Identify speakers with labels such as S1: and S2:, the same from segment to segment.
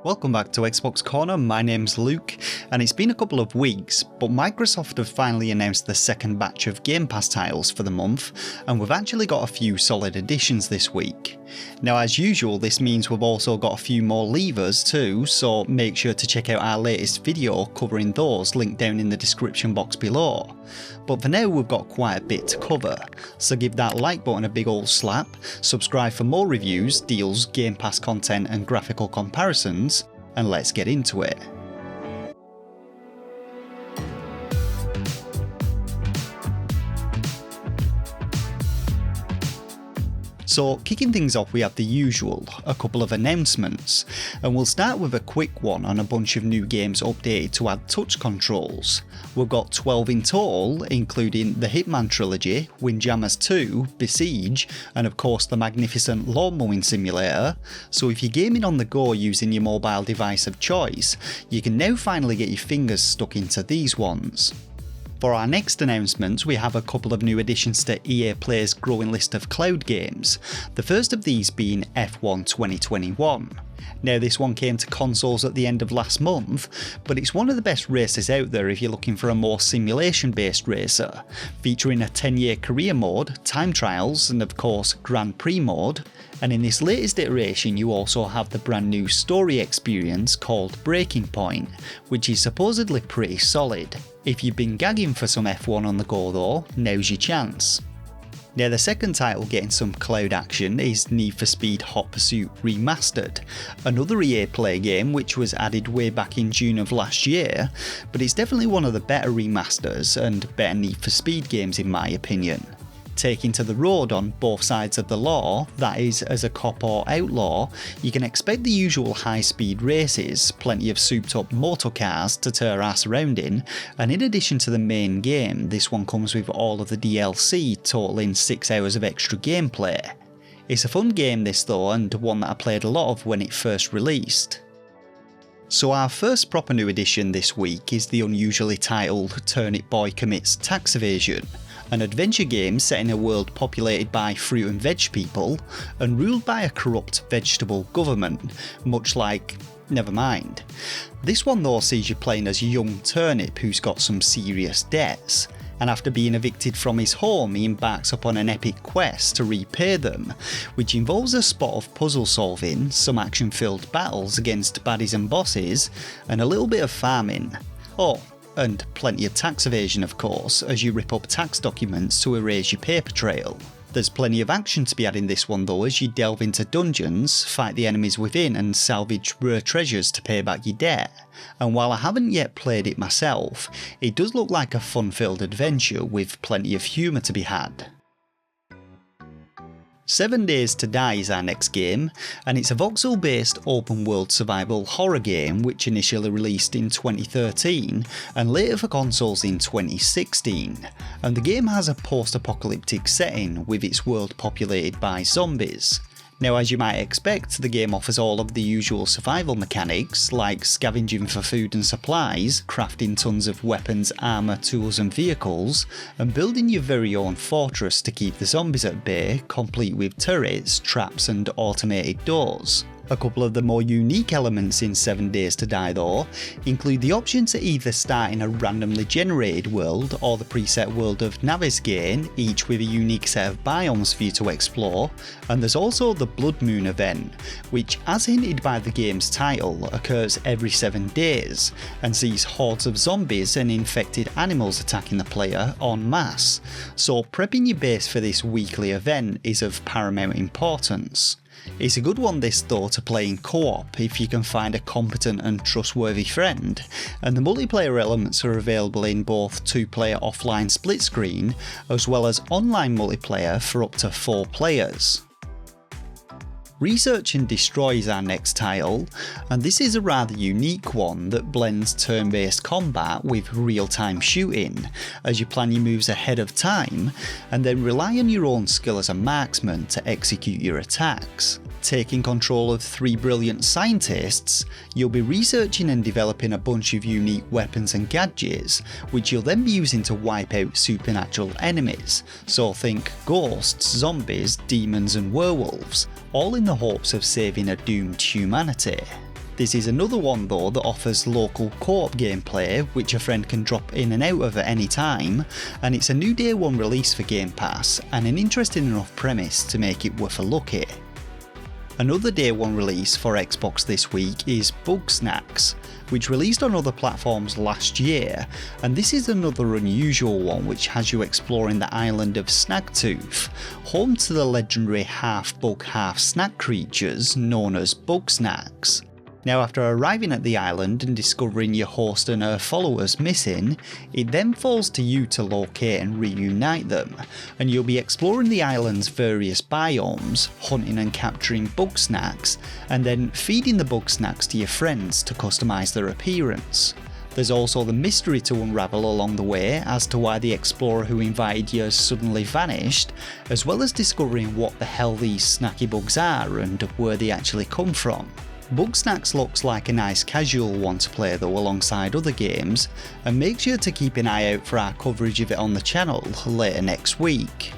S1: Welcome back to XboxCorner, my name's Luke, and it's been a couple of weeks, but Microsoft have finally announced the second batch of Game Pass titles for the month, and we've actually got a few solid additions this week. Now as usual, this means we've also got a few more levers too, so make sure to check out our latest video covering those linked down in the description box below. But for now we've got quite a bit to cover, so give that like button a big old slap, subscribe for more reviews, deals, Game Pass content and graphical comparisons, and let's get into it. So kicking things off, we have the usual, a couple of announcements, and we'll start with a quick one on a bunch of new games updated to add touch controls. We've got 12 in total, including the Hitman trilogy, Windjammers 2, Besiege, and of course the magnificent lawn mowing simulator, so if you're gaming on the go using your mobile device of choice, you can now finally get your fingers stuck into these ones. For our next announcement, we have a couple of new additions to EA Play's growing list of cloud games, the first of these being F1 2021. Now this one came to consoles at the end of last month, but it's one of the best races out there if you're looking for a more simulation based racer, featuring a 10-year career mode, time trials and of course Grand Prix mode, and in this latest iteration you also have the brand new story experience called Breaking Point, which is supposedly pretty solid. If you've been gagging for some F1 on the go though, now's your chance. Now the second title getting some cloud action is Need for Speed Hot Pursuit Remastered, another EA Play game which was added way back in June of last year, but it's definitely one of the better remasters and better Need for Speed games in my opinion. Taking to the road on both sides of the law, that is as a cop or outlaw, you can expect the usual high speed races, plenty of souped up motor cars to tear ass around in, and in addition to the main game, this one comes with all of the DLC totaling 6 hours of extra gameplay. It's a fun game this though, and one that I played a lot of when it first released. So our first proper new addition this week is the unusually titled Turnip Boy Commits Tax Evasion, an adventure game set in a world populated by fruit and veg people and ruled by a corrupt vegetable government, much like... never mind. This one though sees you playing as young Turnip who's got some serious debts, and after being evicted from his home he embarks upon an epic quest to repay them, which involves a spot of puzzle solving, some action filled battles against baddies and bosses, and a little bit of farming. Oh, and plenty of tax evasion of course, as you rip up tax documents to erase your paper trail. There's plenty of action to be had in this one though, as you delve into dungeons, fight the enemies within and salvage rare treasures to pay back your debt. And while I haven't yet played it myself, it does look like a fun-filled adventure with plenty of humour to be had. 7 Days to Die is our next game, and it's a voxel based open world survival horror game which initially released in 2013 and later for consoles in 2016, and the game has a post-apocalyptic setting with its world populated by zombies. Now as you might expect, the game offers all of the usual survival mechanics like scavenging for food and supplies, crafting tons of weapons, armour, tools and vehicles, and building your very own fortress to keep the zombies at bay, complete with turrets, traps and automated doors. A couple of the more unique elements in 7 Days to Die though include the option to either start in a randomly generated world or the preset world of Navezgane, each with a unique set of biomes for you to explore, and there's also the Blood Moon event, which as hinted by the game's title occurs every 7 days and sees hordes of zombies and infected animals attacking the player en masse, so prepping your base for this weekly event is of paramount importance. It's a good one this though to play in co-op if you can find a competent and trustworthy friend, and the multiplayer elements are available in both 2-player offline split screen as well as online multiplayer for up to 4 players. Research and Destroy is our next title, and this is a rather unique one that blends turn-based combat with real-time shooting, as you plan your moves ahead of time and then rely on your own skill as a marksman to execute your attacks. Taking control of 3 brilliant scientists, you'll be researching and developing a bunch of unique weapons and gadgets, which you'll then be using to wipe out supernatural enemies, so think ghosts, zombies, demons and werewolves, all in the hopes of saving a doomed humanity. This is another one though that offers local co-op gameplay which a friend can drop in and out of at any time, and it's a new day one release for Game Pass and an interesting enough premise to make it worth a look at. Another day one release for Xbox this week is Bugsnax, which released on other platforms last year, and this is another unusual one which has you exploring the island of Snagtooth, home to the legendary half bug half snack creatures known as Bugsnax. Now, after arriving at the island and discovering your host and her followers missing, it then falls to you to locate and reunite them, and you'll be exploring the island's various biomes, hunting and capturing Bugsnax, and then feeding the Bugsnax to your friends to customise their appearance. There's also the mystery to unravel along the way as to why the explorer who invited you has suddenly vanished, as well as discovering what the hell these snacky bugs are and where they actually come from. Bugsnax looks like a nice casual one to play though alongside other games, and make sure to keep an eye out for our coverage of it on the channel later next week.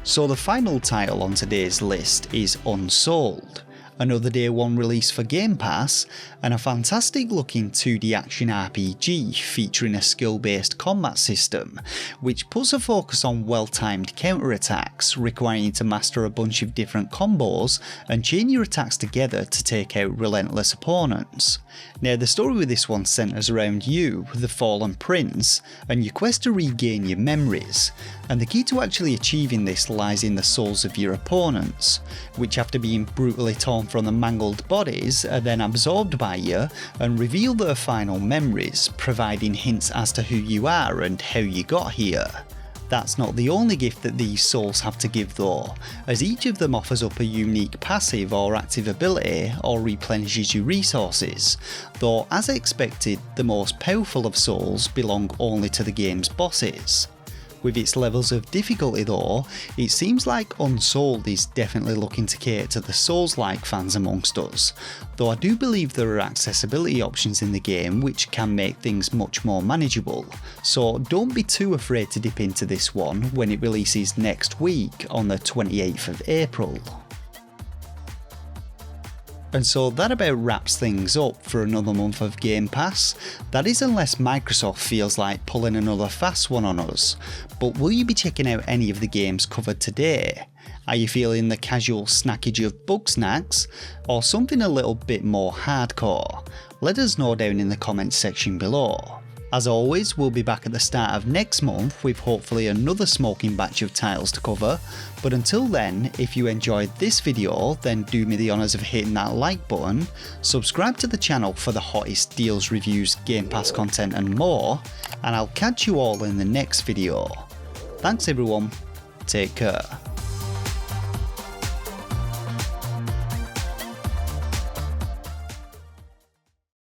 S1: So the final title on today's list is Unsouled, another day one release for Game Pass, and a fantastic looking 2D action RPG featuring a skill based combat system, which puts a focus on well timed counterattacks, requiring you to master a bunch of different combos and chain your attacks together to take out relentless opponents. Now the story with this one centres around you, the fallen prince, and your quest to regain your memories, and the key to actually achieving this lies in the souls of your opponents, which after being brutally torn from the mangled bodies are then absorbed by you and reveal their final memories, providing hints as to who you are and how you got here. That's not the only gift that these souls have to give though, as each of them offers up a unique passive or active ability or replenishes your resources, though as expected the most powerful of souls belong only to the game's bosses. With its levels of difficulty though, it seems like Unsouled is definitely looking to cater to the Soulslike fans amongst us, though I do believe there are accessibility options in the game which can make things much more manageable, so don't be too afraid to dip into this one when it releases next week on the 28th of April. And so that about wraps things up for another month of Game Pass. That is unless Microsoft feels like pulling another fast one on us. But will you be checking out any of the games covered today? Are you feeling the casual snackage of Bugsnax, or something a little bit more hardcore? Let us know down in the comments section below. As always, we'll be back at the start of next month with hopefully another smoking batch of titles to cover, but until then, if you enjoyed this video, then do me the honours of hitting that like button, subscribe to the channel for the hottest deals, reviews, Game Pass content and more, and I'll catch you all in the next video. Thanks everyone, take care.